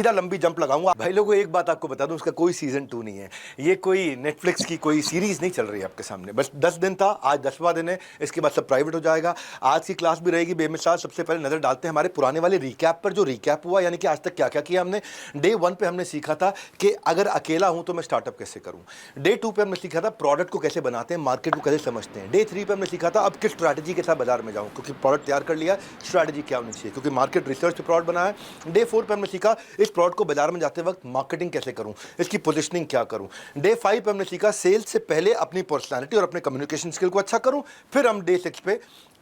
सीधा लंबी जंप लगाऊंगा। भाई लोगों, एक बात आपको बता दूं, उसका कोई सीजन 2 नहीं है। ये कोई नेटफ्लिक्स की कोई सीरीज नहीं चल रही है आपके सामने। बस 10 दिन था, आज 10वां दिन है, इसके बाद सब प्राइवेट हो जाएगा। आज की क्लास भी रहेगी बेमिसाल। सबसे पहले नजर डालते हैं हमारे पुराने वाले रिकैप पर, जो रिकैप हुआ, यानी कि आज तक क्या क्या किया हमने। डे 1 पे हमने सीखा था कि अगर अकेला हूं तो मैं स्टार्टअप कैसे करूं। डे 2 पे हमने सीखा था प्रोडक्ट को कैसे बनाते हैं, मार्केट को कैसे समझते हैं। डे 3 पे हमने सीखा था अब किस स्ट्रैटेजी के साथ बाजार में जाऊं, क्योंकि प्रोडक्ट तैयार कर लिया, स्ट्रैटेजी क्या होनी चाहिए, क्योंकि मार्केट रिसर्च पे प्रोडक्ट बनाया है। डे 4 पे हमने सीखा इस प्रोडक्ट को बाजार में जाते वक्त मार्केटिंग कैसे करूं, इसकी पोजीशनिंग क्या करूं। डे 5 पे हमने सीखा सेल्स से पहले अपनी पर्सनालिटी और अपने कम्युनिकेशन स्किल को अच्छा करूं। फिर हम डे 6 पे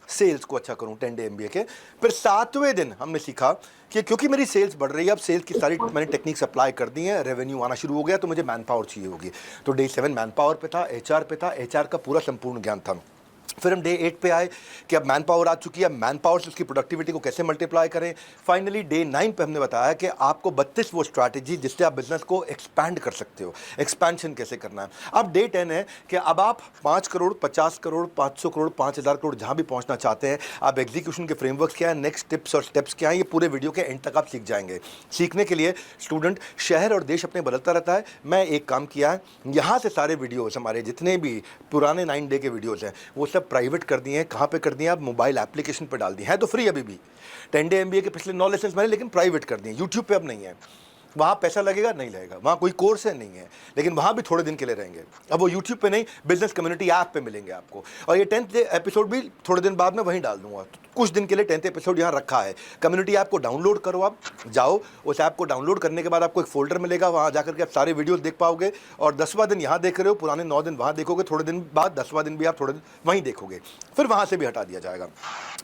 सेल्स को अच्छा करूं 10 डे एमबीए के। फिर 7वें दिन हमने सीखा कि क्योंकि मेरी सेल्स बढ़ रही है, अब सेल्स की सारी मैंने टेक्निक्स अप्लाई कर दी हैं, रेवेन्यू आना शुरू हो गया, तो मुझे मैन पावर चाहिए होगी। तो डे 7 मैन पावर पे था, एचआर पे था, एचआर का पूरा संपूर्ण ज्ञान था। फिर हम डे 8 पे आए कि अब मैन पावर आ चुकी है, मैन पावर से उसकी प्रोडक्टिविटी को कैसे मल्टीप्लाई करें। फाइनली डे 9 पे हमने बताया कि आपको 32 वो स्ट्रैटेजी जिससे आप बिजनेस को एक्सपैंड कर सकते हो, एक्सपेंशन कैसे करना है। अब डे 10 है कि अब आप 5 करोड़, 50 करोड़, 500 करोड़, 5000 करोड़ जहां भी पहुंचना चाहते हैं, आप एग्जीक्यूशन के फ्रेमवर्क क्या है, नेक्स्ट टिप्स और स्टेप्स क्या है, ये पूरे वीडियो के एंड तक आप सीख जाएंगे। सीखने के लिए स्टूडेंट शहर और देश अपने बदलता रहता है। मैं एक काम किया है, यहाँ से सारे वीडियोज़ हमारे जितने भी पुराने 9 डे के वीडियोज़ हैं वो सब प्राइवेट कर दिए हैं। कहाँ पे कर दिए हैं? आप मोबाइल एप्लीकेशन पे डाल दिए हैं, तो फ्री अभी भी 10 डे एमबीए के पिछले 9 लेसन्स मैंने, लेकिन प्राइवेट कर दिए। यूट्यूब पे अब नहीं है, वहाँ पैसा लगेगा, नहीं लगेगा, वहाँ कोई कोर्स है नहीं है, लेकिन वहाँ भी थोड़े दिन के लिए रहेंगे। अब वो यूट्यूब पे नहीं, बिजनेस कम्युनिटी ऐप पे मिलेंगे आपको। और ये 10th एपिसोड भी थोड़े दिन बाद में वहीं डाल दूंगा। कुछ दिन के लिए 10th एपिसोड यहाँ रखा है। कम्युनिटी ऐप को डाउनलोड करो, आप जाओ, उस ऐप को डाउनलोड करने के बाद आपको एक फोल्डर मिलेगा, वहाँ जाकर के आप सारे वीडियोस देख पाओगे। और 10वां दिन यहाँ देख रहे हो, पुराने 9 दिन वहाँ देखोगे, थोड़े दिन बाद 10वां दिन भी आप थोड़े दिन वहीं देखोगे, फिर वहाँ से भी हटा दिया जाएगा।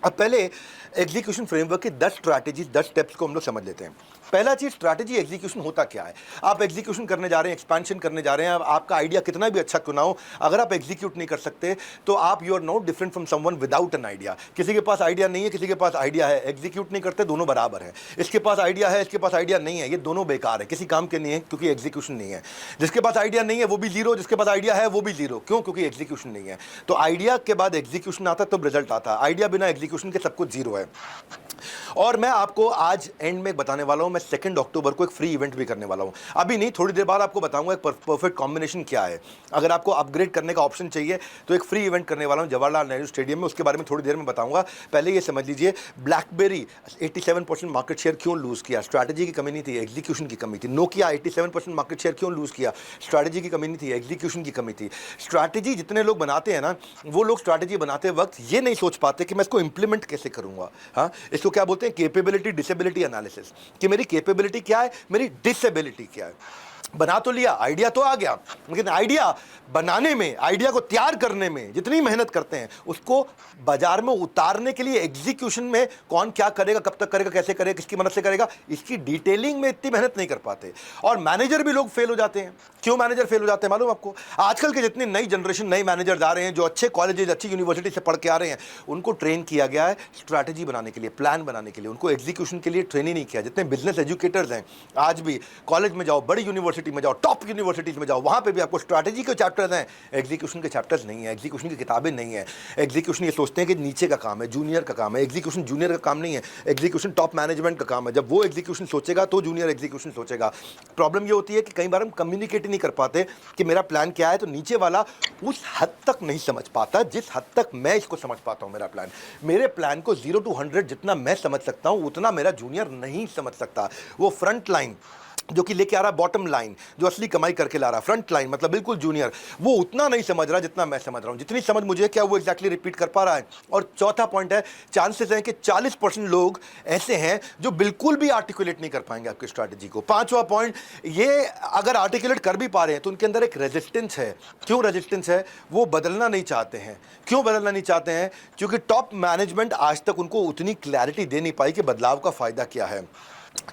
अब पहले एग्जीक्यूशन फ्रेमवर्क की 10 स्ट्रैटेजीज, 10 स्टेप्स को हम लोग समझ लेते हैं। पहला चीज, स्ट्रैटेजी एग्जीक्यूशन होता क्या है। आप एग्जीक्यूशन करने जा रहे हैं, एक्सपेंशन करने जा रहे हैं, आपका आइडिया कितना भी अच्छा क्यों ना हो, अगर आप एग्जीक्यूट नहीं कर सकते तो आप you are not different from someone without an idea. किसी के पास आइडिया नहीं है, किसी के पास आइडिया है, एग्जीक्यूट नहीं करते, दोनों बराबर है। इसके पास आइडिया है, इसके पास आइडिया नहीं है, ये दोनों बेकार है, किसी काम के नहीं है, क्योंकि एग्जीक्यूशन नहीं है। जिसके पास आइडिया नहीं है वो भी जीरो, जिसके पास आइडिया है वो भी जीरो। क्यों? क्योंकि एग्जीक्यूशन नहीं है। तो आइडिया के बाद एग्जीक्यूशन आता तब रिजल्ट आता है, आइडिया बिना एग्जीक्यूशन के सब कुछ जीरो है। और मैं आपको आज एंड में बताने वाला हूं, मैं 2 अक्टूबर को एक फ्री इवेंट भी करने वाला हूं। अभी नहीं, थोड़ी देर बाद आपको बताऊंगा एक परफेक्ट कॉम्बिनेशन क्या है। अगर आपको अपग्रेड करने का ऑप्शन चाहिए तो एक फ्री इवेंट करने वाला हूं जवाहरलाल नेहरू स्टेडियम में, उसके बारे में थोड़ी देर में बताऊंगा। पहले ये समझ लीजिए, ब्लैकबेरी 87% मार्केट शेयर क्यों लूज किया? स्ट्रैटेजी की कमी नहीं थी, एग्जीक्यूशन की कमी थी। नोकिया 87% मार्केट शेयर क्यों लूज किया? स्ट्रैटेजी की कमी नहीं थी, एग्जीक्यूशन की कमी थी। स्ट्रैटेजी जितने लोग बनाते हैं ना, वो लोग स्ट्रैटेजी बनाते वक्त ये नहीं सोच पाते कि मैं इसको इंप्लीमेंट कैसे करूंगा। हाँ, इसको क्या बोलते हैं? कैपेबिलिटी डिसेबिलिटी एनालिसिस, कि मेरी कैपेबिलिटी क्या है, मेरी डिसेबिलिटी क्या है। बना तो लिया, आइडिया तो आ गया, लेकिन आइडिया बनाने में, आइडिया को तैयार करने में जितनी मेहनत करते हैं, उसको बाजार में उतारने के लिए एग्जीक्यूशन में कौन क्या करेगा, कब तक करेगा, कैसे करेगा, किसकी मदद से करेगा, इसकी डिटेलिंग में इतनी मेहनत नहीं कर पाते। और मैनेजर भी लोग फेल हो जाते हैं। क्यों मैनेजर फेल हो जाते हैं मालूम आपको? आजकल के जितनी नई जनरेशन, नए मैनेजर आ रहे हैं, जो अच्छे कॉलेजेस, अच्छी यूनिवर्सिटी से पढ़ के आ रहे हैं, उनको ट्रेन किया गया है स्ट्रैटेजी बनाने के लिए, प्लान बनाने के लिए, उनको एग्जीक्यूशन के लिए ट्रेन ही नहीं किया। जितने बिजनेस एजुकेटर्स हैं, आज भी कॉलेज में जाओ, बड़ी यूनिवर्सिटी में जाओ, टॉप यूनिवर्सिटीज में जाओ, वहां पे भी आपको स्ट्रैटेजी के चैप्टर्स हैं, एग्जीक्यूशन के चैप्टर्स नहीं है, एग्जीक्यूशन की किताबें नहीं है। एग्जीक्यूशन ये सोचते हैं कि नीचे का काम है, जूनियर का काम है। एग्जीक्यूशन जूनियर का काम नहीं है, एग्जीक्यूशन टॉप मैनेजमेंट का काम है। जब वो एग्जीक्यूशन सोचेगा तो जूनियर एग्जीक्यूशन सोचेगा। प्रॉब्लम ये होती है कि कई बार हम कम्युनिकेट नहीं कर पाते कि मेरा प्लान क्या है, तो नीचे वाला उस हद तक नहीं समझ पाता जिस हद तक मैं इसको समझ पाता हूं। मेरा प्लान, मेरे प्लान को 0 to 100 जितना मैं समझ सकता हूं, उतना मेरा जूनियर नहीं समझ सकता। वो फ्रंट लाइन जो कि लेके आ रहा है बॉटम लाइन, जो असली कमाई करके ला रहा है, फ्रंट लाइन मतलब बिल्कुल जूनियर, वो उतना नहीं समझ रहा जितना मैं समझ रहा हूं। जितनी समझ मुझे, क्या वो एग्जैक्टली रिपीट कर पा रहा है? और चौथा पॉइंट है, चांसेस हैं कि 40% लोग ऐसे हैं जो बिल्कुल भी आर्टिकुलेट नहीं कर पाएंगे आपकी स्ट्रैटेजी को। 5वां पॉइंट, ये अगर आर्टिकुलेट कर भी पा रहे हैं तो उनके अंदर एक रेजिस्टेंस है। क्यों रेजिस्टेंस है? वो बदलना नहीं चाहते हैं। क्यों बदलना नहीं चाहते हैं? क्योंकि टॉप मैनेजमेंट आज तक उनको उतनी क्लैरिटी दे नहीं पाई कि बदलाव का फायदा क्या है।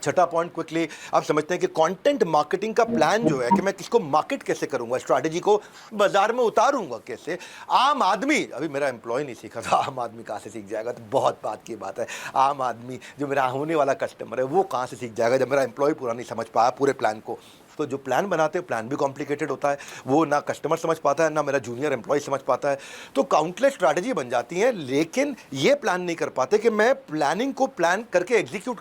छठा पॉइंट क्विकली आप समझते हैं कि कंटेंट मार्केटिंग का प्लान जो है कि मैं किसको मार्केट कैसे करूंगा, स्ट्रैटेजी को बाजार में उतारूंगा कैसे। आम आदमी, अभी मेरा एम्प्लॉय नहीं सीखा था, आम आदमी कहाँ से सीख जाएगा? तो बहुत बात की बात है, आम आदमी जो मेरा होने वाला कस्टमर है वो कहाँ से सीख जाएगा जब मेरा एम्प्लॉय पूरा नहीं समझ पाया पूरे प्लान को। तो जो प्लान बनाते हैं, प्लान भी कॉम्प्लिकेटेड होता है, वो ना कस्टमर समझ पाता है, ना मेरा जूनियर एम्प्लॉय समझ पाता है। तो काउंटलेस स्ट्रैटेजी बन जाती है, लेकिन ये प्लान नहीं कर पाते कि मैं प्लानिंग को प्लान करके एग्जीक्यूट